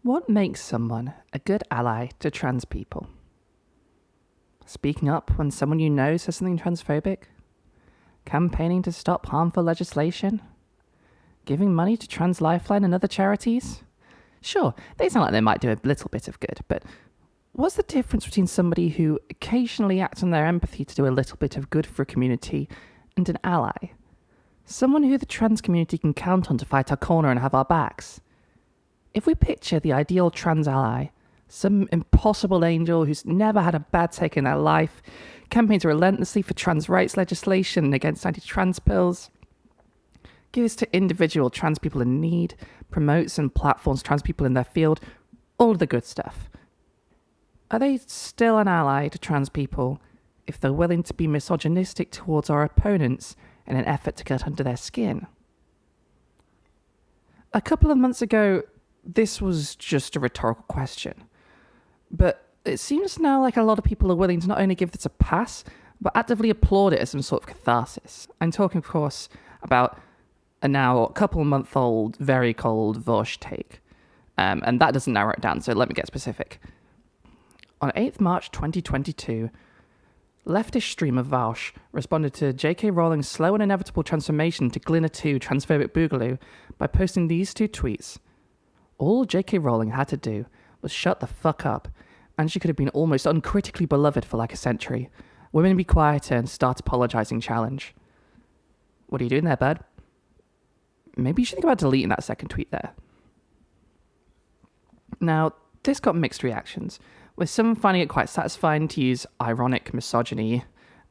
What makes someone a good ally to trans people? Speaking up when someone you know says something transphobic? Campaigning to stop harmful legislation? Giving money to Trans Lifeline and other charities? Sure, they sound like they might do a little bit of good, but what's the difference between somebody who occasionally acts on their empathy to do a little bit of good for a community and an ally? Someone who the trans community can count on to fight our corner and have our backs. If we picture the ideal trans ally, some impossible angel who's never had a bad take in their life, campaigns relentlessly for trans rights legislation and against anti-trans pills, gives to individual trans people in need, promotes and platforms trans people in their field, all of the good stuff. Are they still an ally to trans people if they're willing to be misogynistic towards our opponents in an effort to get under their skin? A couple of months ago, this was just a rhetorical question. But it seems now like a lot of people are willing to not only give this a pass, but actively applaud it as some sort of catharsis. I'm talking, of course, about a now couple-month-old, very cold Vosh take. And that doesn't narrow it down, so let me get specific. On 8th March 2022, leftist streamer Vosh responded to J.K. Rowling's slow and inevitable transformation to Glinner 2 transphobic boogaloo by posting these two tweets. All J.K. Rowling had to do was shut the fuck up, and she could have been almost uncritically beloved for like a century. Women be quieter and start apologizing challenge. What are you doing there, bud? Maybe you should think about deleting that second tweet there. Now, this got mixed reactions, with some finding it quite satisfying to use ironic misogyny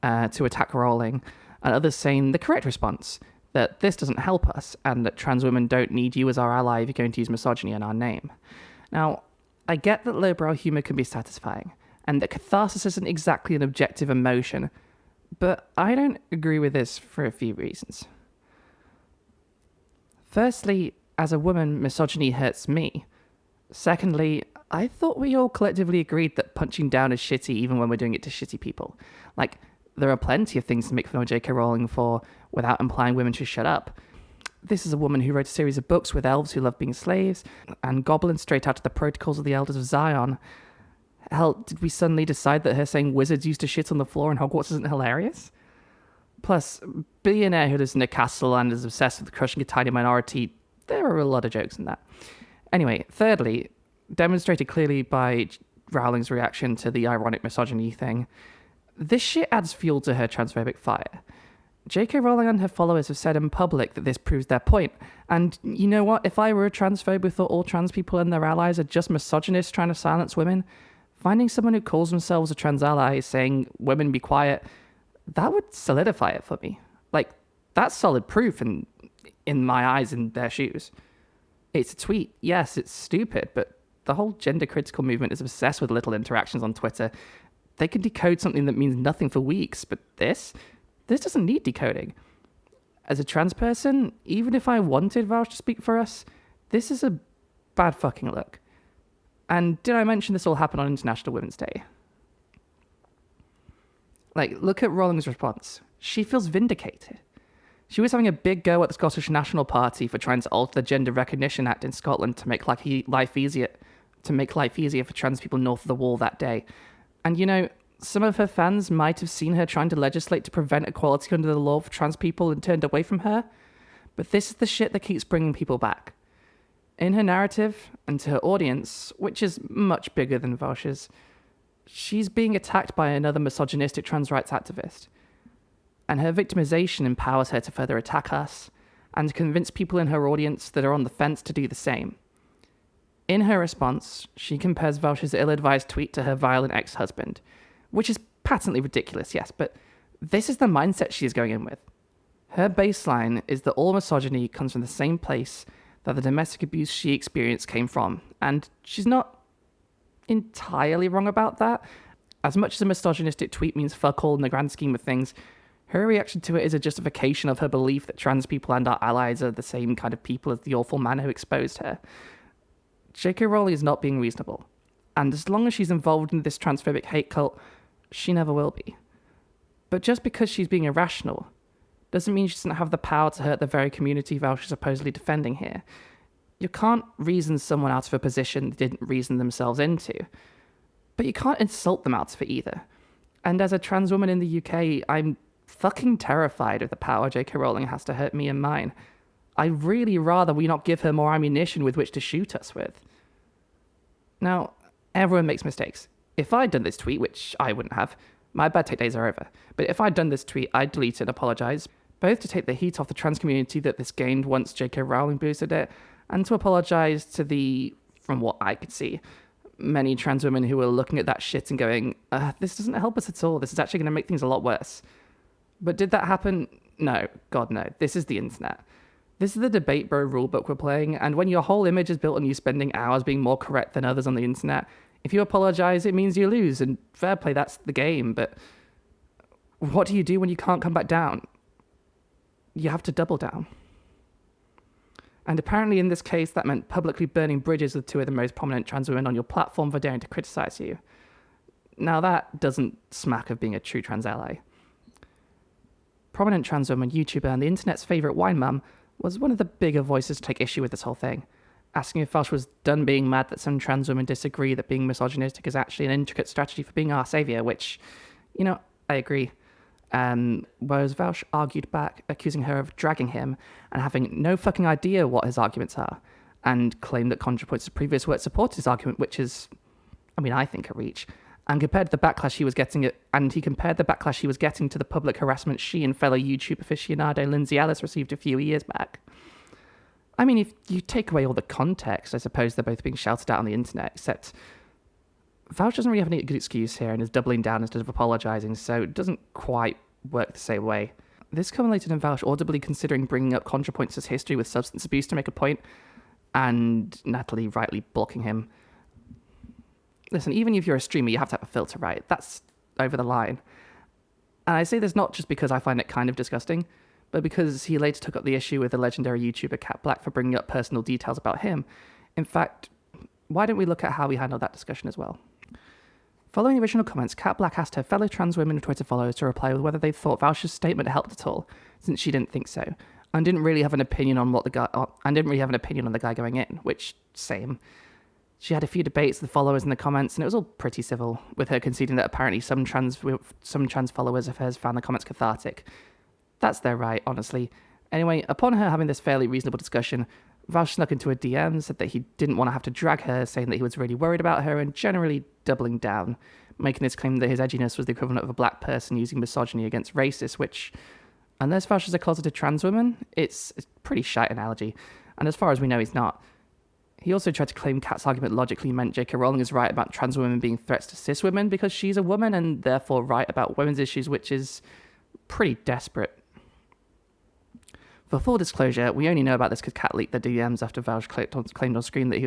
to attack Rowling, and others saying the correct response, that this doesn't help us, and that trans women don't need you as our ally if you're going to use misogyny in our name. Now, I get that lowbrow humour can be satisfying, and that catharsis isn't exactly an objective emotion, but I don't agree with this for a few reasons. Firstly, as a woman, misogyny hurts me. Secondly, I thought we all collectively agreed that punching down is shitty even when we're doing it to shitty people. Like, there are plenty of things to make fun of J.K. Rowling for without implying women should shut up. This is a woman who wrote a series of books with elves who love being slaves, and goblins straight out of the Protocols of the Elders of Zion. Hell, did we suddenly decide that her saying wizards used to shit on the floor in Hogwarts isn't hilarious? Plus, billionaire who lives in a castle and is obsessed with crushing a tiny minority, there are a lot of jokes in that. Anyway, thirdly, demonstrated clearly by Rowling's reaction to the ironic misogyny thing, this shit adds fuel to her transphobic fire. J.K. Rowling and her followers have said in public that this proves their point. And you know what? If I were a transphobe who thought all trans people and their allies are just misogynists trying to silence women, finding someone who calls themselves a trans ally saying, women be quiet, that would solidify it for me. Like, that's solid proof in my eyes, in their shoes. It's a tweet. Yes, it's stupid, but the whole gender critical movement is obsessed with little interactions on Twitter. They can decode something that means nothing for weeks, but this doesn't need decoding. As a trans person, even if I wanted Vouch to speak for us, this is a bad fucking look. And did I mention this all happened on International Women's Day? Like, look at Rowling's response. She feels vindicated. She was having a big go at the Scottish National Party for trying to alter the Gender Recognition Act in Scotland to make life easier for trans people north of the wall that day. And you know, some of her fans might have seen her trying to legislate to prevent equality under the law for trans people and turned away from her. But this is the shit that keeps bringing people back. In her narrative, and to her audience, which is much bigger than Vosh's, she's being attacked by another misogynistic trans rights activist. And her victimization empowers her to further attack us, and to convince people in her audience that are on the fence to do the same. In her response, she compares Vosh's ill-advised tweet to her violent ex-husband, which is patently ridiculous, yes, but this is the mindset she is going in with. Her baseline is that all misogyny comes from the same place that the domestic abuse she experienced came from, and she's not entirely wrong about that. As much as a misogynistic tweet means fuck all in the grand scheme of things, her reaction to it is a justification of her belief that trans people and our allies are the same kind of people as the awful man who exposed her. J.K. Rowling is not being reasonable, and as long as she's involved in this transphobic hate cult, she never will be. But just because she's being irrational doesn't mean she doesn't have the power to hurt the very community Vouch is supposedly defending here. You can't reason someone out of a position they didn't reason themselves into, but you can't insult them out of it either. And as a trans woman in the UK, I'm fucking terrified of the power J.K. Rowling has to hurt me and mine. I'd really rather we not give her more ammunition with which to shoot us with. Now, everyone makes mistakes. If I'd done this tweet, which I wouldn't have, my bad take days are over. But if I'd done this tweet, I'd delete it and apologise, both to take the heat off the trans community that this gained once J.K. Rowling boosted it, and to apologise to the, from what I could see, many trans women who were looking at that shit and going, this doesn't help us at all. This is actually going to make things a lot worse. But did that happen? No. God, no. This is the internet. This is the debate bro rulebook we're playing, and when your whole image is built on you spending hours being more correct than others on the internet, if you apologise, it means you lose, and fair play, that's the game, but what do you do when you can't come back down? You have to double down. And apparently in this case, that meant publicly burning bridges with two of the most prominent trans women on your platform for daring to criticise you. Now that doesn't smack of being a true trans ally. Prominent trans woman, YouTuber, and the internet's favourite wine mum was one of the bigger voices to take issue with this whole thing, asking if Vaush was done being mad that some trans women disagree that being misogynistic is actually an intricate strategy for being our saviour, which, I agree. Whereas Vaush argued back, accusing her of dragging him and having no fucking idea what his arguments are, and claimed that ContraPoints' previous work supported his argument, which is, I think, a reach. And compared the backlash he was getting he compared the backlash he was getting to the public harassment she and fellow YouTube aficionado Lindsay Ellis received a few years back. If you take away all the context, I suppose they're both being shouted at on the internet, except Vaush doesn't really have any good excuse here and is doubling down instead of apologising, so it doesn't quite work the same way. This culminated in Vaush audibly considering bringing up ContraPoints' history with substance abuse to make a point, and Natalie rightly blocking him. Listen, even if you're a streamer, you have to have a filter, right? That's over the line. And I say this not just because I find it kind of disgusting, but because he later took up the issue with the legendary YouTuber Cat Black for bringing up personal details about him. In fact, why don't we look at how he handled that discussion as well? Following the original comments, Cat Black asked her fellow trans women and Twitter followers to reply with whether they thought Vaush's statement helped at all, since she didn't think so, and didn't really have an opinion on the guy going in, which, same. She had a few debates with followers in the comments, and it was all pretty civil, with her conceding that apparently some trans followers of hers found the comments cathartic. That's their right, honestly. Anyway, upon her having this fairly reasonable discussion, Vaush snuck into a DM, said that he didn't want to have to drag her, saying that he was really worried about her, and generally doubling down, making his claim that his edginess was the equivalent of a black person using misogyny against racists, which, unless Vaush is a closeted trans woman, it's a pretty shite analogy, and as far as we know, he's not. He also tried to claim Kat's argument logically meant J.K. Rowling is right about trans women being threats to cis women because she's a woman and therefore right about women's issues, which is pretty desperate. For full disclosure, we only know about this because Kat leaked the DMs after Vaush claimed on stream that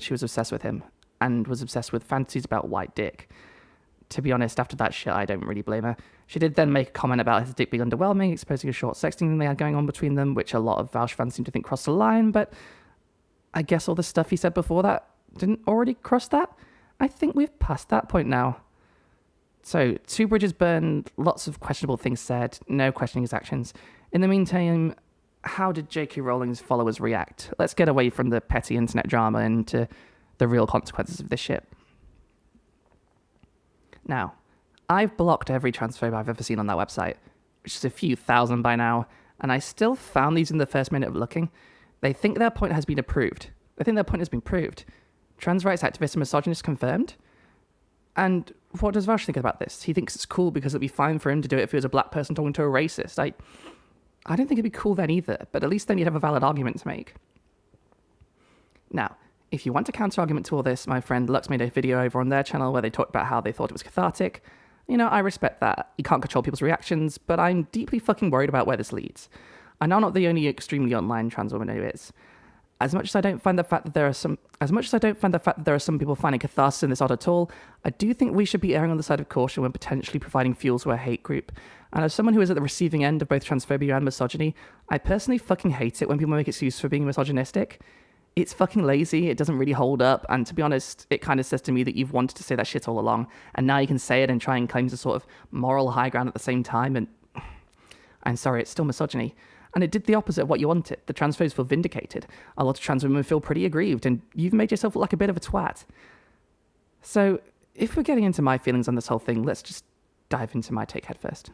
she was obsessed with him and was obsessed with fantasies about white dick. To be honest, after that shit, I don't really blame her. She did then make a comment about his dick being underwhelming, exposing a short sexting they had going on between them, which a lot of Vaush fans seem to think crossed the line, but I guess all the stuff he said before that didn't already cross that? I think we've passed that point now. So, 2 bridges burned, lots of questionable things said, no questioning his actions. In the meantime, how did J.K. Rowling's followers react? Let's get away from the petty internet drama and to the real consequences of this shit. Now, I've blocked every transphobe I've ever seen on that website, which is a few thousand by now, and I still found these in the first minute of looking. They think their point has been proved. Trans rights activists and misogynists confirmed. And what does Vaush think about this? He thinks it's cool because it'd be fine for him to do it if he was a black person talking to a racist. I don't think it'd be cool then either, but at least then you'd have a valid argument to make. Now, if you want a counter-argument to all this, my friend Lux made a video over on their channel where they talked about how they thought it was cathartic. I respect that. You can't control people's reactions, but I'm deeply fucking worried about where this leads. I'm now not the only extremely online trans woman who is. As much as I don't find the fact that there are some people finding catharsis in this odd at all, I do think we should be erring on the side of caution when potentially providing fuel to a hate group. And as someone who is at the receiving end of both transphobia and misogyny, I personally fucking hate it when people make excuses for being misogynistic. It's fucking lazy, it doesn't really hold up, and to be honest, it kind of says to me that you've wanted to say that shit all along, and now you can say it and try and claim some sort of moral high ground at the same time, and I'm sorry, it's still misogyny. And it did the opposite of what you wanted. The transphobes feel vindicated. A lot of trans women feel pretty aggrieved, and you've made yourself look like a bit of a twat. So, if we're getting into my feelings on this whole thing, let's just dive into my take head first.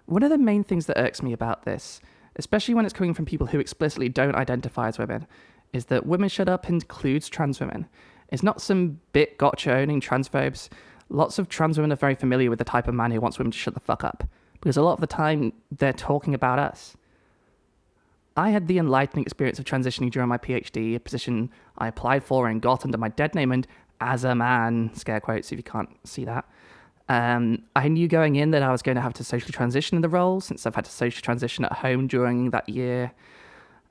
One of the main things that irks me about this, especially when it's coming from people who explicitly don't identify as women, is that Women Shut Up includes trans women. It's not some bit gotcha owning transphobes. Lots of trans women are very familiar with the type of man who wants women to shut the fuck up, because a lot of the time they're talking about us. I had the enlightening experience of transitioning during my PhD, a position I applied for and got under my dead name and as a man, scare quotes if you can't see that. I knew going in that I was going to have to socially transition in the role, since I've had to socially transition at home during that year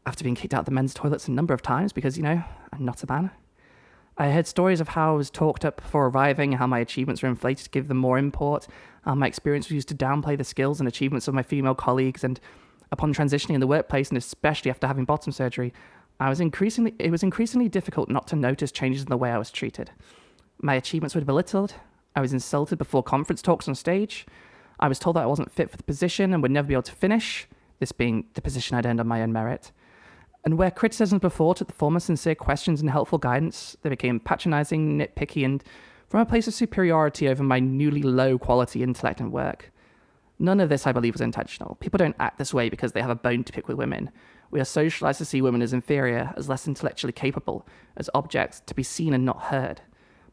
after being kicked out of the men's toilets a number of times because, I'm not a man. I heard stories of how I was talked up before arriving, how my achievements were inflated to give them more import, how my experience was used to downplay the skills and achievements of my female colleagues, and upon transitioning in the workplace, and especially after having bottom surgery, it was increasingly difficult not to notice changes in the way I was treated. My achievements were belittled. I was insulted before conference talks on stage. I was told that I wasn't fit for the position and would never be able to finish, this being the position I'd earned on my own merit. And where criticisms before took the form of sincere questions and helpful guidance, they became patronizing, nitpicky, and from a place of superiority over my newly low-quality intellect and work. None of this, I believe, was intentional. People don't act this way because they have a bone to pick with women. We are socialized to see women as inferior, as less intellectually capable, as objects to be seen and not heard.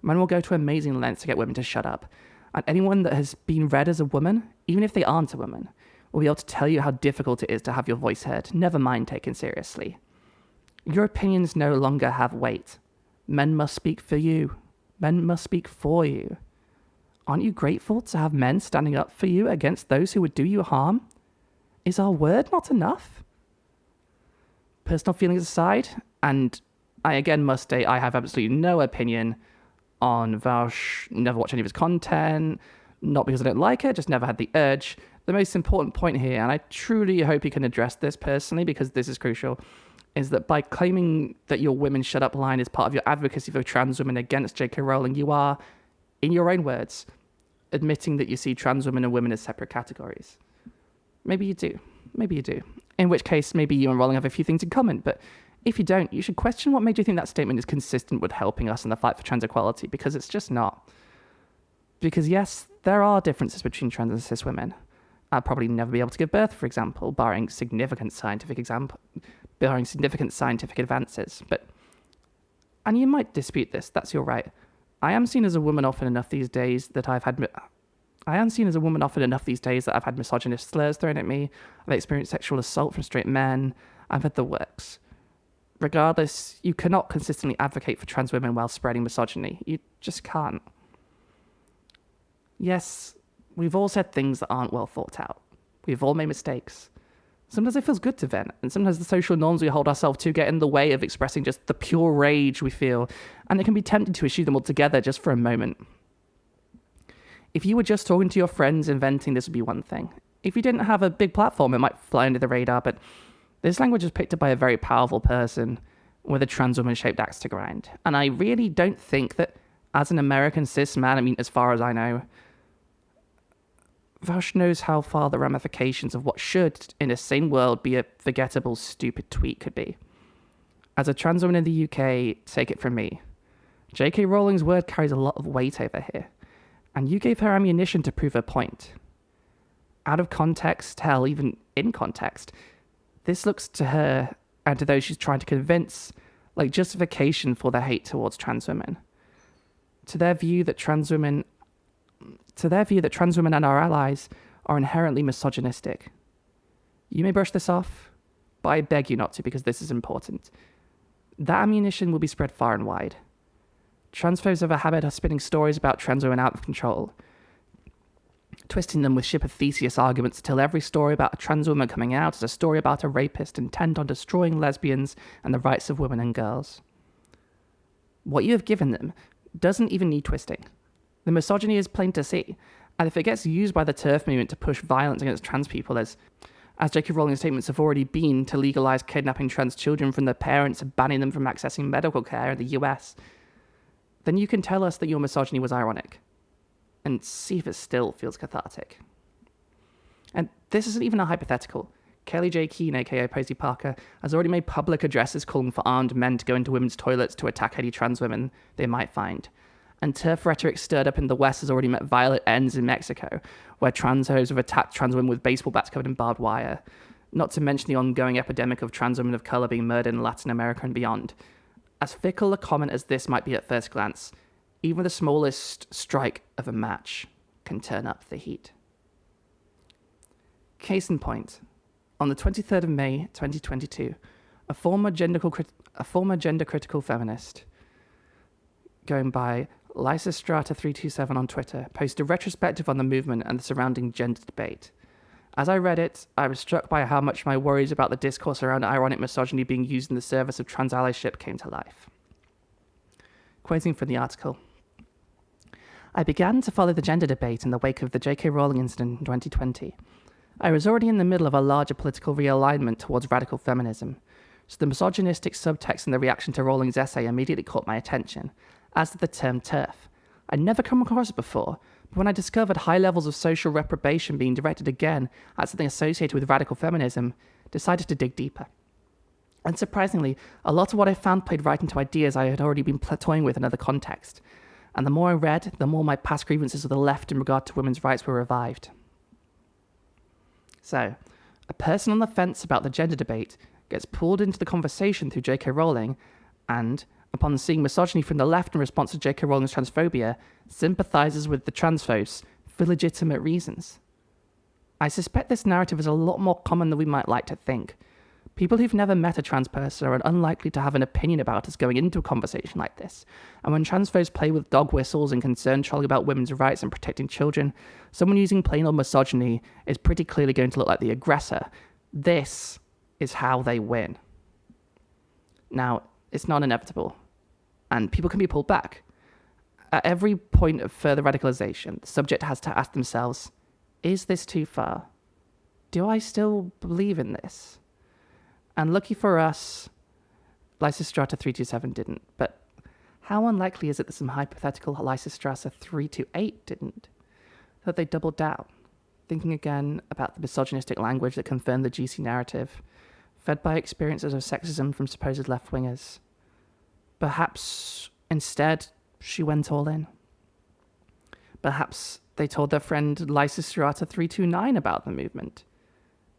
Men will go to amazing lengths to get women to shut up. And anyone that has been read as a woman, even if they aren't a woman, will be able to tell you how difficult it is to have your voice heard, never mind taken seriously. Your opinions no longer have weight. Men must speak for you. Men must speak for you. Aren't you grateful to have men standing up for you against those who would do you harm? Is our word not enough? Personal feelings aside, and I again must state I have absolutely no opinion on Vaush, never watch any of his content, not because I don't like it, just never had the urge. The most important point here, and I truly hope he can address this personally because this is crucial, is that by claiming that your Women Shut Up line is part of your advocacy for trans women against J.K. Rowling, you are, in your own words, admitting that you see trans women and women as separate categories. Maybe you do. In which case, maybe you and Rowling have a few things in common, but if you don't, you should question what made you think that statement is consistent with helping us in the fight for trans equality, because it's just not. Because yes, there are differences between trans and cis women. I'd probably never be able to give birth, for example, barring significant scientific advances. And you might dispute this, that's your right. I am seen as a woman often enough these days that I've had misogynist slurs thrown at me. I've experienced sexual assault from straight men. I've had the works. Regardless, you cannot consistently advocate for trans women while spreading misogyny. You just can't. Yes, we've all said things that aren't well thought out. We've all made mistakes. Sometimes it feels good to vent, and sometimes the social norms we hold ourselves to get in the way of expressing just the pure rage we feel, and it can be tempting to issue them all together just for a moment. If you were just talking to your friends and venting, this would be one thing. If you didn't have a big platform, it might fly under the radar, but this language is picked up by a very powerful person with a trans woman-shaped axe to grind. And I really don't think that, as an American cis man, as far as I know, Vaush knows how far the ramifications of what should, in a sane world, be a forgettable, stupid tweet could be. As a trans woman in the UK, take it from me. J.K. Rowling's word carries a lot of weight over here, and you gave her ammunition to prove her point. Out of context, hell, even in context, this looks to her, and to those she's trying to convince, like justification for their hate towards trans women. To their view that trans women and our allies are inherently misogynistic. You may brush this off, but I beg you not to, because this is important. That ammunition will be spread far and wide. Transphobes have a habit of spinning stories about trans women out of control, twisting them with ship of Theseus arguments to tell every story about a trans woman coming out as a story about a rapist intent on destroying lesbians and the rights of women and girls. What you have given them doesn't even need twisting. The misogyny is plain to see, and if it gets used by the TERF movement to push violence against trans people, as J.K. Rowling's statements have already been to legalize kidnapping trans children from their parents and banning them from accessing medical care in the US, then you can tell us that your misogyny was ironic, and see if it still feels cathartic. And this isn't even a hypothetical. Kelly J. Keane, aka Posey Parker, has already made public addresses calling for armed men to go into women's toilets to attack any trans women they might find. And turf rhetoric stirred up in the West has already met violent ends in Mexico, where trans hoes have attacked trans women with baseball bats covered in barbed wire. Not to mention the ongoing epidemic of trans women of colour being murdered in Latin America and beyond. As fickle a comment as this might be at first glance, even the smallest strike of a match can turn up the heat. Case in point, on the 23rd of May 2022, a former gender-critical feminist going by Lysistrata327 on Twitter posted a retrospective on the movement and the surrounding gender debate. As I read it, I was struck by how much my worries about the discourse around ironic misogyny being used in the service of trans allyship came to life. Quoting from the article, I began to follow the gender debate in the wake of the J.K. Rowling incident in 2020. I was already in the middle of a larger political realignment towards radical feminism, so the misogynistic subtext in the reaction to Rowling's essay immediately caught my attention, as did the term TERF. I'd never come across it before, but when I discovered high levels of social reprobation being directed again at something associated with radical feminism, decided to dig deeper. Unsurprisingly, a lot of what I found played right into ideas I had already been toying with in other contexts, and the more I read, the more my past grievances with the left in regard to women's rights were revived. So, a person on the fence about the gender debate gets pulled into the conversation through J.K. Rowling, and, upon seeing misogyny from the left in response to J.K. Rowling's transphobia, sympathizes with the transphobes for legitimate reasons. I suspect this narrative is a lot more common than we might like to think. People who've never met a trans person are unlikely to have an opinion about us going into a conversation like this, and when transphobes play with dog whistles and concern trolling about women's rights and protecting children, someone using plain old misogyny is pretty clearly going to look like the aggressor. This is how they win. Now, it's not inevitable, and people can be pulled back. At every point of further radicalization, the subject has to ask themselves, is this too far? Do I still believe in this? And lucky for us, Lysistrata327 didn't, but how unlikely is it that some hypothetical Lysistrata328 didn't? That they doubled down, thinking again about the misogynistic language that confirmed the GC narrative, fed by experiences of sexism from supposed left-wingers. Perhaps, instead, she went all in. Perhaps they told their friend Lysistrata329 about the movement,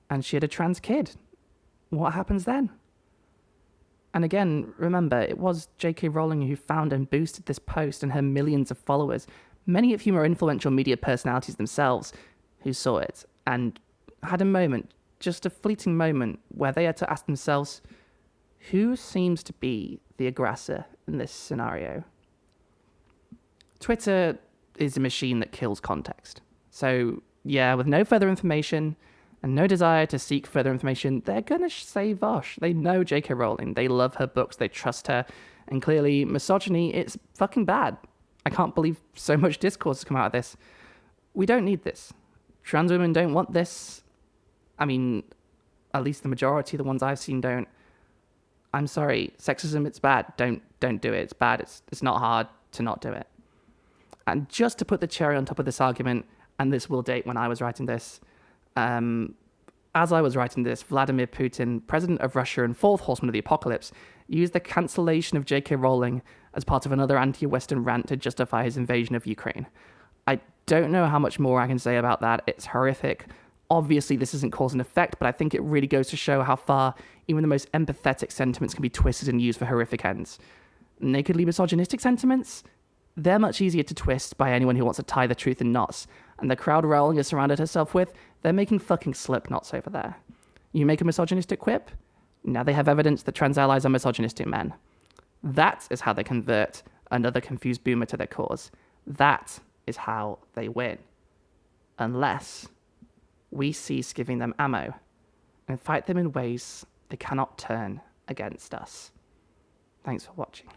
and she had a trans kid. What happens then? And again, remember, it was J.K. Rowling who found and boosted this post and her millions of followers, many of whom are influential media personalities themselves, who saw it and had a moment, just a fleeting moment, where they had to ask themselves, who seems to be the aggressor in this scenario? Twitter is a machine that kills context. So, yeah, with no further information and no desire to seek further information, they're going to say Vosh. They know J.K. Rowling. They love her books. They trust her. And clearly, misogyny, it's fucking bad. I can't believe so much discourse has come out of this. We don't need this. Trans women don't want this. I mean, at least the majority of the ones I've seen don't. I'm sorry, sexism, it's bad. Don't do it. It's bad. It's not hard to not do it. And just to put the cherry on top of this argument, and this will date when I was writing this, as I was writing this, Vladimir Putin, president of Russia and fourth horseman of the apocalypse, used the cancellation of J.K. Rowling as part of another anti-Western rant to justify his invasion of Ukraine. I don't know how much more I can say about that. It's horrific. Obviously, this isn't cause and effect, but I think it really goes to show how far even the most empathetic sentiments can be twisted and used for horrific ends. Nakedly misogynistic sentiments? They're much easier to twist by anyone who wants to tie the truth in knots, and the crowd Rowling has surrounded herself with, they're making fucking slip knots over there. You make a misogynistic quip? Now they have evidence that trans allies are misogynistic men. That is how they convert another confused boomer to their cause. That is how they win. Unless we cease giving them ammo and fight them in ways they cannot turn against us. Thanks for watching.